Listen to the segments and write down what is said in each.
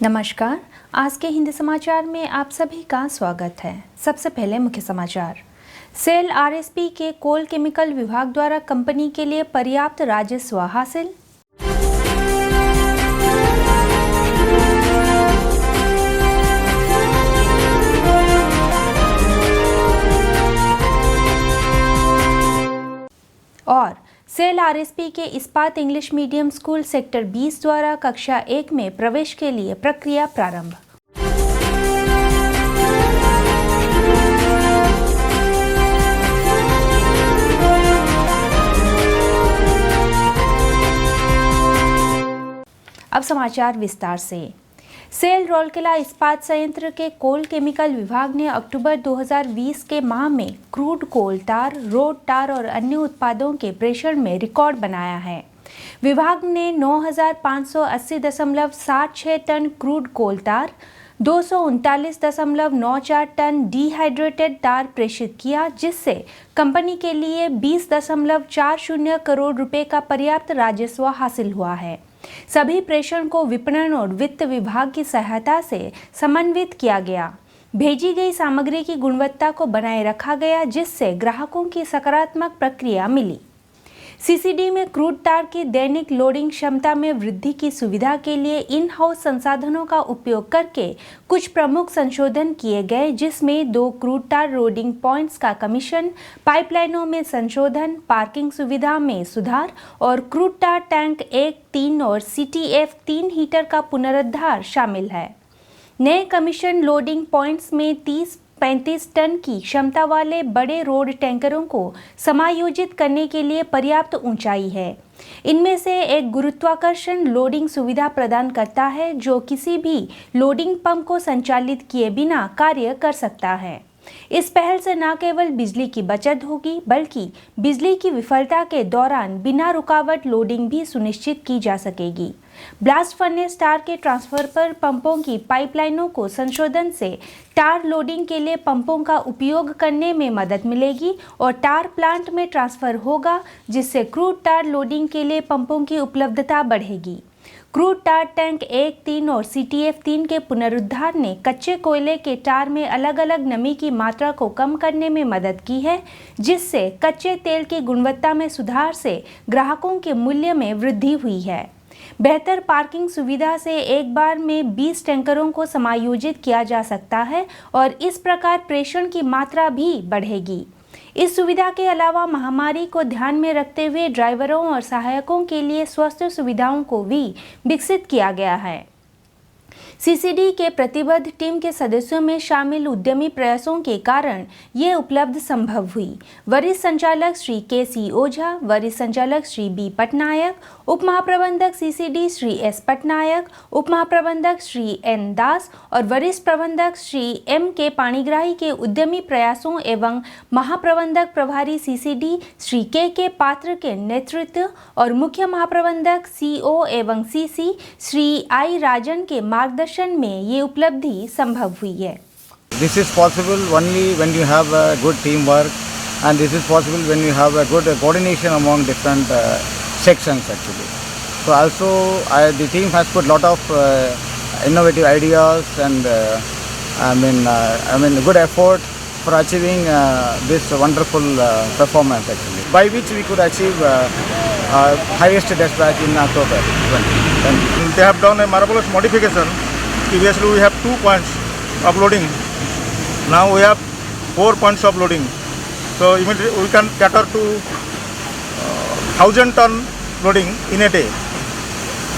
नमस्कार। आज के हिंदी समाचार में आप सभी का स्वागत है। सबसे पहले मुख्य समाचार। सेल आरएसपी के कोल केमिकल विभाग द्वारा कंपनी के लिए पर्याप्त राजस्व हासिल। और सेल आरएसपी के इस्पात इंग्लिश मीडियम स्कूल सेक्टर 20 द्वारा कक्षा 1 में प्रवेश के लिए प्रक्रिया प्रारंभ। अब समाचार विस्तार से। सेल राउरकेला इस्पात संयंत्र के कोल केमिकल विभाग ने अक्टूबर 2020 के माह में क्रूड कोल टार, रोड टार और अन्य उत्पादों के प्रेषण में रिकॉर्ड बनाया है। विभाग ने 9,580.76 टन क्रूड कोल टार, 239.94 टन डिहाइड्रेटेड टार प्रेषित किया, जिससे कंपनी के लिए 20.40 करोड़ रुपए का पर्याप्त राजस्व हासिल हुआ है। सभी प्रेषण को विपणन और वित्त विभाग की सहायता से समन्वित किया गया। भेजी गई सामग्री की गुणवत्ता को बनाए रखा गया, जिससे ग्राहकों की सकारात्मक प्रतिक्रिया मिली। सीसीडी में क्रूड टार की दैनिक लोडिंग क्षमता में वृद्धि की सुविधा के लिए इन हाउस संसाधनों का उपयोग करके कुछ प्रमुख संशोधन किए गए, जिसमें 2 क्रूड टार लोडिंग पॉइंट्स का कमीशन, पाइपलाइनों में संशोधन, पार्किंग सुविधा में सुधार और क्रूड टार टैंक 1, 3 और CTF 3 हीटर का पुनरुद्धार शामिल है। नए कमीशन लोडिंग पॉइंट्स में 30-35 टन की क्षमता वाले बड़े रोड टैंकरों को समायोजित करने के लिए पर्याप्त ऊंचाई है। इनमें से एक गुरुत्वाकर्षण लोडिंग सुविधा प्रदान करता है, जो किसी भी लोडिंग पंप को संचालित किए बिना कार्य कर सकता है। इस पहल से न केवल बिजली की बचत होगी, बल्कि बिजली की विफलता के दौरान बिना रुकावट लोडिंग भी सुनिश्चित की जा सकेगी। ब्लास्ट फर्नेस टार के ट्रांसफर पर पंपों की पाइपलाइनों को संशोधन से टार लोडिंग के लिए पंपों का उपयोग करने में मदद मिलेगी और टार प्लांट में ट्रांसफर होगा, जिससे क्रूड टार लोडिंग के लिए पंपों की उपलब्धता बढ़ेगी। क्रूड टार टैंक 1, 3 और CTF 3 के पुनरुद्धार ने कच्चे कोयले के टार में अलग अलग नमी की मात्रा को कम करने में मदद की है, जिससे कच्चे तेल की गुणवत्ता में सुधार से ग्राहकों के मूल्य में वृद्धि हुई है। बेहतर पार्किंग सुविधा से एक बार में 20 टैंकरों को समायोजित किया जा सकता है और इस प्रकार प्रेषण की मात्रा भी बढ़ेगी। इस सुविधा के अलावा महामारी को ध्यान में रखते हुए ड्राइवरों और सहायकों के लिए स्वास्थ्य सुविधाओं को भी विकसित किया गया है। सीसीडी के प्रतिबद्ध टीम के सदस्यों में शामिल उद्यमी प्रयासों के कारण ये उपलब्ध संभव हुई। वरिष्ठ संचालक श्री KC ओझा, वरिष्ठ संचालक श्री B पटनायक, उप महाप्रबंधक CCD श्री S पटनायक, उप महाप्रबंधक श्री N दास और वरिष्ठ प्रबंधक श्री M.K पाणिग्राही के उद्यमी प्रयासों एवं महाप्रबंधक प्रभारी CCD श्री K पात्र के नेतृत्व और मुख्य महाप्रबंधक CO एवं CC श्री I राजन के मार्गदर्शन में ये उपलब्धि संभव हुई है। This is possible only when you have a good teamwork, and this is possible when you have a good coordination among different sections actually. So also the team has put lot of innovative ideas and good effort for achieving this wonderful performance actually, by which we could achieve highest dispatch in October 20. Thank you. They have done a marvelous modification. Previously we have 2 points of loading. Now we have 4 points of loading. So immediately we can cater to 1,000 ton loading in a day.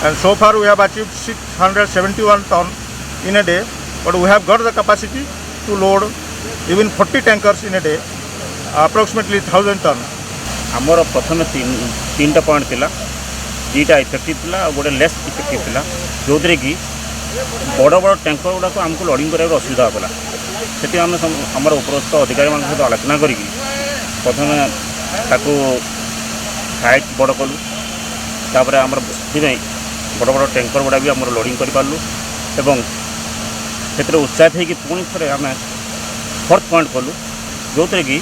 And so far we have achieved 671 ton in a day. But we have got the capacity to load even 40 tankers in a day, approximately 1,000 ton. आमर प्रथम 3टा point थिला, 2टा effective थिला और गोटे less effective थिला, जो कि बड़ बड़ टैंकर गुड़ा को आमको लोडिंग करार असुविधा होगा। से आम आम उपरस्थ अधिकारी मान सहित आलोचना करी प्रथम ताकू हाइट बड़ कलु, तापर आम बड़ बड़ टैंकर गुड़ा भी आम लोडिंग कर पार्लु एवं से उत्साहित होगी पुणी थे आम 4th पॉइंट कलु, जो कि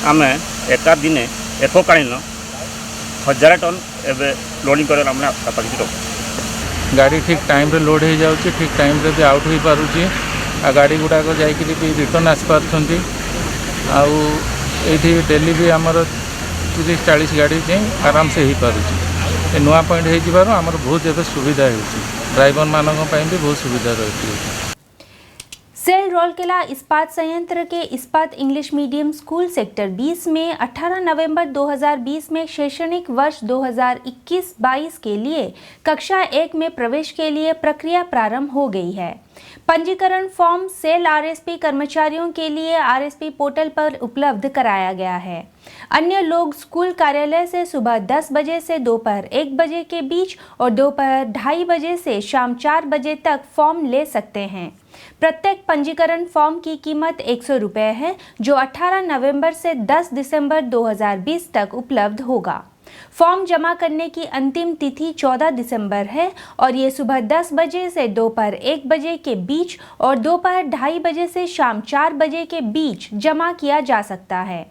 आम एका दिने एककालीन 1000 टन एवं लोडिंग कर कैपेसिटी रखु। गाड़ी ठीक टाइम रे लोड हो जाउची, ठीक टाइम रे भी आउट हो पारुची आ गाड़ी गुड़ाक जाइकरी भी रिटर्न आसी पारुछंती। आउ एठी डेली भी हमर 30-40 गाड़ी आराम से हो पारुची। नुआ पॉइंट हो जिबार हमर बहुत एबे सुविधा होची, ड्राइवर मानक पई भी बहुत सुविधा रही। सेल राउरकेला इस्पात संयंत्र के इस्पात इंग्लिश मीडियम स्कूल सेक्टर 20 में 18 नवंबर 2020 में शैक्षणिक वर्ष 2021-22 के लिए कक्षा 1 में प्रवेश के लिए प्रक्रिया प्रारंभ हो गई है। पंजीकरण फॉर्म सेल आरएसपी कर्मचारियों के लिए आरएसपी पोर्टल पर उपलब्ध कराया गया है। अन्य लोग स्कूल कार्यालय से सुबह 10 बजे से दोपहर 1 बजे के बीच और दोपहर 2:30 बजे से शाम 4 बजे तक फॉर्म ले सकते हैं। प्रत्येक पंजीकरण फॉर्म की कीमत 100 रुपये है, जो 18 नवंबर से 10 दिसंबर 2020 तक उपलब्ध होगा। फॉर्म जमा करने की अंतिम तिथि 14 दिसंबर है और ये सुबह 10 बजे से दोपहर 1 बजे के बीच और दोपहर 2:30 बजे से शाम 4 बजे के बीच जमा किया जा सकता है।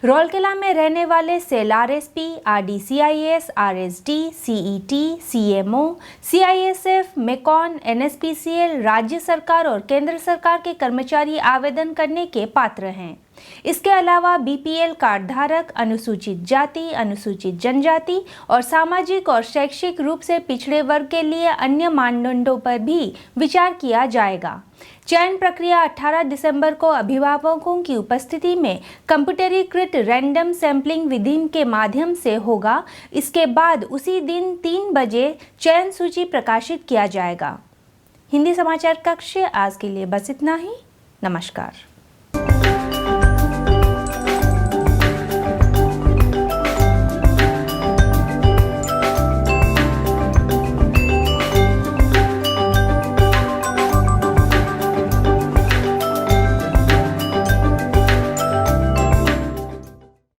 राउरकेला में रहने वाले SAIL RSP, RDCIS, RSD, CET, CMO, CISF, MECON, NSPCL, राज्य सरकार और केंद्र सरकार के कर्मचारी आवेदन करने के पात्र हैं। इसके अलावा बीपीएल कार्ड धारक, अनुसूचित जाति, अनुसूचित जनजाति और सामाजिक और शैक्षिक रूप से पिछड़े वर्ग के लिए अन्य मानदंडों पर भी विचार किया जाएगा। चयन प्रक्रिया 18 दिसंबर को अभिभावकों की उपस्थिति में कंप्यूटरीकृत रैंडम सैंपलिंग विधि के माध्यम से होगा। इसके बाद उसी दिन 3 बजे चयन सूची प्रकाशित किया जाएगा। हिंदी समाचार कक्ष आज के लिए बस इतना ही। नमस्कार।